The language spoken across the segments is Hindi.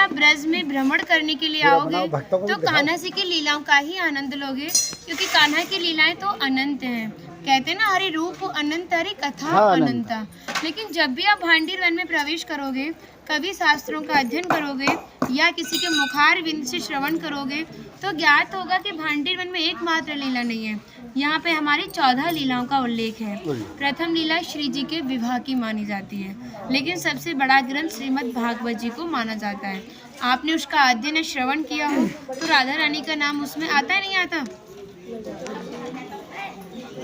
आप ब्रज में भ्रमण करने के लिए आओगे तो कान्हा जी की लीलाओं का ही आनंद लोगे, क्योंकि कान्हा की लीलाएं तो अनंत हैं। कहते हैं ना, हरि रूप अनंत हरि कथा अनंता। लेकिन जब भी आप भांडीर वन में प्रवेश करोगे, कवि शास्त्रों का अध्ययन करोगे या किसी के मुखार विंद से श्रवण करोगे तो ज्ञात होगा कि भांडीर वन में एकमात्र लीला नहीं है, यहाँ पे हमारी 14 लीलाओं का उल्लेख है। प्रथम लीला श्री जी के विवाह की मानी जाती है, लेकिन सबसे बड़ा ग्रंथ श्रीमद् भागवत जी को माना जाता है। आपने उसका अध्ययन श्रवण किया हो तो राधा रानी का नाम उसमें आता है नहीं आता?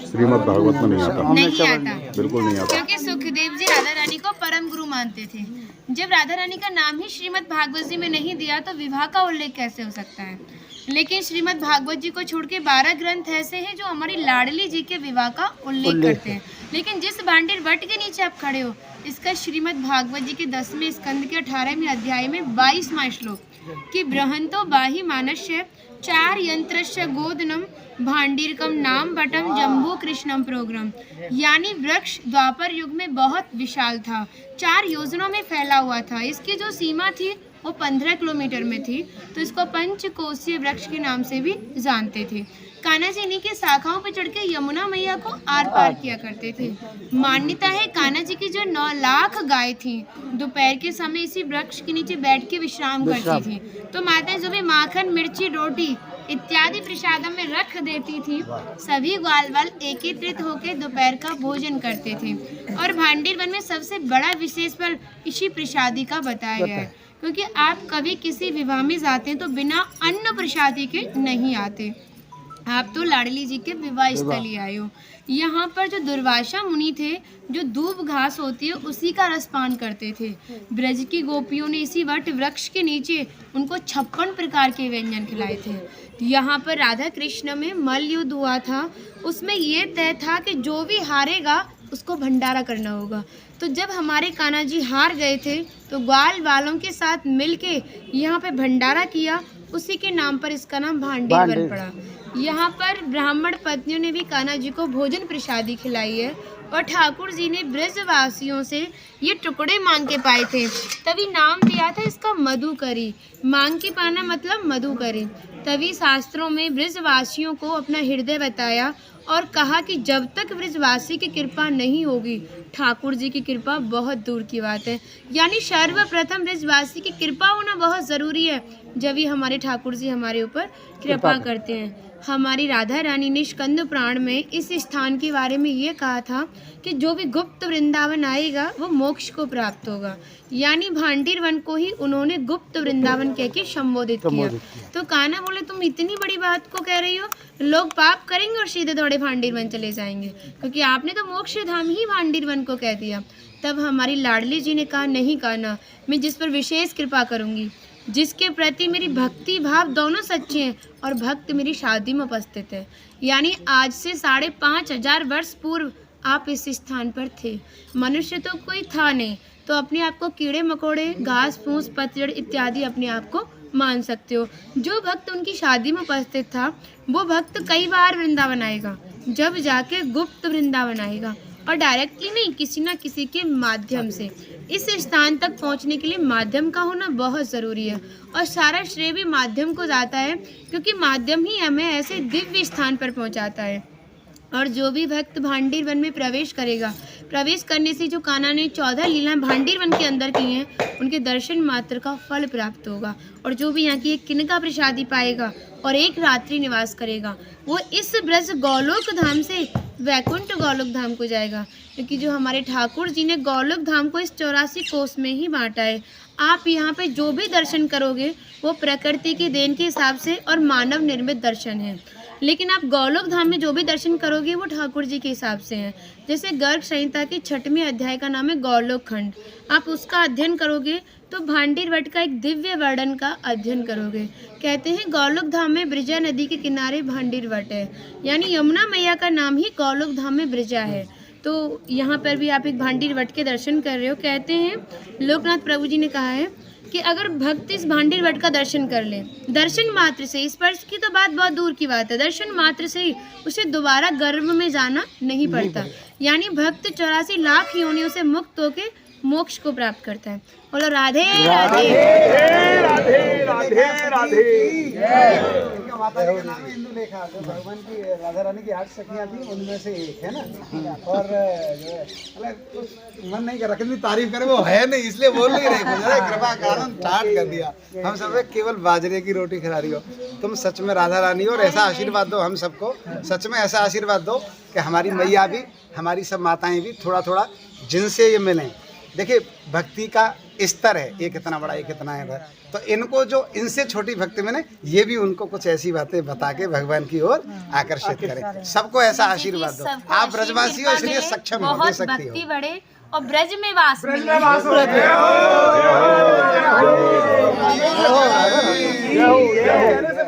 श्रीमद् भागवत में नहीं आता, नहीं आता, बिल्कुल नहीं आता, क्योंकि सुखदेव जी राधा रानी को परम गुरु मानते थे। जब राधा रानी का नाम ही श्रीमद् भागवत जी में नहीं दिया तो विवाह का उल्लेख कैसे हो सकता है? लेकिन श्रीमद् भागवत जी को छोड़ के 12 ग्रंथ ऐसे हैं जो हमारी लाडली जी के विवाह का उल्लेख करते हैं। लेकिन जिस भांडीर वट के नीचे आप खड़े हो, इसका श्रीमद् भागवत जी के 10वें स्कंद के 18वें अध्याय में 22वां श्लोक कि बृहंतो बाहि मानस्य 4 यंत्रस्य गोदनम भांडीरकम नाम बटम जम्बू कृष्णम प्रोग्राम, यानी वृक्ष द्वापर युग में बहुत विशाल था, 4 योजनों में फैला हुआ था। इसकी जो सीमा थी वो 15 किलोमीटर में थी, तो इसको पंचकोशीय वृक्ष के नाम से भी जानते थे। कान्हा जी इन्हीं के शाखाओं पर चढ़ के यमुना मैया को आर पार किया करते थे। मान्यता है कान्हा जी की जो 9 लाख गाय थी दोपहर के समय इसी वृक्ष के नीचे बैठ के विश्राम करती थी। तो माता जो भी माखन मिर्ची रोटी इत्यादि प्रसादम में रख देती थी, सभी ग्वाल वाल एकत्रित होकर दोपहर का भोजन करते थे। और भांडीर वन में सबसे बड़ा विशेष फल इसी प्रसादी का बताया गया है, क्योंकि आप कभी किसी विवाह में जाते हैं तो बिना अन्न प्रसादी के नहीं आते। आप तो लाडली जी के विवाह स्थल ही आए हो। यहाँ पर जो दुर्वासा मुनि थे, जो दूब घास होती है उसी का रसपान करते थे। ब्रज की गोपियों ने इसी वट वृक्ष के नीचे उनको 56 प्रकार के व्यंजन खिलाए थे। यहाँ पर राधा कृष्ण में मल्ल युद्ध हुआ था, उसमें ये तय था कि जो भी हारेगा उसको भंडारा करना होगा। तो जब हमारे कान्हा जी हार गए थे तो ग्वाल वालों के साथ मिलके यहाँ पे भंडारा किया, उसी के नाम पर इसका नाम भांडीर वन पड़ा। यहाँ पर ब्राह्मण पत्नियों ने भी कान्हा जी को भोजन प्रसादी खिलाई है और ठाकुर जी ने ब्रजवासियों से ये टुकड़े मांग के पाए थे, तभी नाम दिया था इसका मधुकरी। मांग के पाना मतलब मधुकरी। तभी शास्त्रों में ब्रजवासियों को अपना हृदय बताया और कहा कि जब तक ब्रजवासी की कृपा नहीं होगी, ठाकुर जी की कृपा बहुत दूर की बात है। यानी सर्वप्रथम ब्रजवासी की कृपा होना बहुत ज़रूरी है, जब ही हमारे ठाकुर जी हमारे ऊपर कृपा करते हैं। हमारी राधा रानी ने स्कंद पुराण में इस स्थान के बारे में ये कहा था कि जो भी गुप्त वृंदावन आएगा वो मोक्ष को प्राप्त होगा। यानी भांडीर वन को ही उन्होंने गुप्त वृंदावन कह के संबोधित किया। तो कान्हा बोले तुम इतनी बड़ी बात को कह रही हो, लोग पाप करेंगे और सीधे दौड़े भांडीर वन चले जाएंगे, क्योंकि आपने तो मोक्ष धाम ही भांडीर वन को कह दिया। तब हमारी लाडली जी ने कहा नहीं कान्हा, मैं जिस पर विशेष कृपा करूँगी, जिसके प्रति मेरी भक्ति भाव दोनों सच्चे हैं और भक्त मेरी शादी में उपस्थित है। यानी आज से 5,500 वर्ष पूर्व आप इस स्थान पर थे। मनुष्य तो कोई था नहीं, तो अपने आप को कीड़े मकोड़े, घास फूस, पतझड़ इत्यादि अपने आप को मान सकते हो। जो भक्त उनकी शादी में उपस्थित था वो भक्त कई बार वृंदावन आएगा, जब जाके गुप्त वृंदावन आएगा, और डायरेक्टली नहीं, किसी ना किसी के माध्यम से। इस स्थान तक पहुंचने के लिए माध्यम का होना बहुत ज़रूरी है, और सारा श्रेय भी माध्यम को जाता है, क्योंकि माध्यम ही हमें ऐसे दिव्य स्थान पर पहुंचाता है। और जो भी भक्त भांडीर वन में प्रवेश करेगा, प्रवेश करने से जो कान्हा ने 14 लीलाएं भांडीर वन के अंदर की हैं, उनके दर्शन मात्र का फल प्राप्त होगा। और जो भी यहाँ की एक किनका प्रसादी पाएगा और एक रात्रि निवास करेगा, वो इस ब्रज गौलोक धाम से वैकुंठ गौलोक धाम को जाएगा, क्योंकि जो हमारे ठाकुर जी ने गौलोक धाम को इस 84 कोस में ही बांटा है। आप यहाँ पे जो भी दर्शन करोगे वो प्रकृति की देन के हिसाब से और मानव निर्मित दर्शन है, लेकिन आप गौलोक धाम में जो भी दर्शन करोगे वो ठाकुर जी के हिसाब से हैं। जैसे गर्ग संहिता के 6वें अध्याय का नाम है गौलोक खंड, आप उसका अध्ययन करोगे तो भांडीर वट का एक दिव्य वर्णन का अध्ययन करोगे। कहते हैं गौलोक धाम में ब्रजा नदी के किनारे भांडीर वट है, यानी यमुना मैया का नाम ही गौलोक धाम में ब्रजा है। तो यहाँ पर भी आप एक भांडीर वट के दर्शन कर रहे हो। कहते हैं लोकनाथ प्रभु जी ने कहा है कि अगर भक्त इस भांडीर वट का दर्शन कर ले, दर्शन मात्र से, स्पर्श की तो बात बहुत दूर की बात है, दर्शन मात्र से ही उसे दोबारा गर्भ में जाना नहीं पड़ता। यानी भक्त 84 लाख योनियों से मुक्त होकर मोक्ष को प्राप्त करता है। बोलो राधे राधे। राधे। इनका माता जी का नाम है इंदुलेखा, जो भगवान की राधा रानी की 8 सखियां थी उनमें से एक है ना। और जो है, कुछ मन नहीं कर रहा, कितनी तारीफ करे, वो है नहीं इसलिए बोल नहीं रहे, गुजरा कृपा कारण ठाट कर दिया। हम सब केवल बाजरे की रोटी खिला रही हो, तुम सच में राधा रानी हो। और ऐसा आशीर्वाद दो हम सबको, सच में ऐसा आशीर्वाद दो कि हमारी मैया भी, हमारी सब माताएं भी थोड़ा थोड़ा जिनसे ये मिलें। देखिए भक्ति का स्तर है, एक इतना बड़ा एक इतना है, तो इनको जो इनसे छोटी भक्ति में ये भी उनको कुछ ऐसी बातें बता के भगवान की ओर आकर्षित करें। सबको ऐसा आशीर्वाद दो। आप ब्रजवासी हो इसलिए सक्षम हो, दे सकती भक्ति हो। बढ़े और ब्रज में वास ब्रज मिले। में वास हो। जय हो, जय हो, जय हो, जय हो।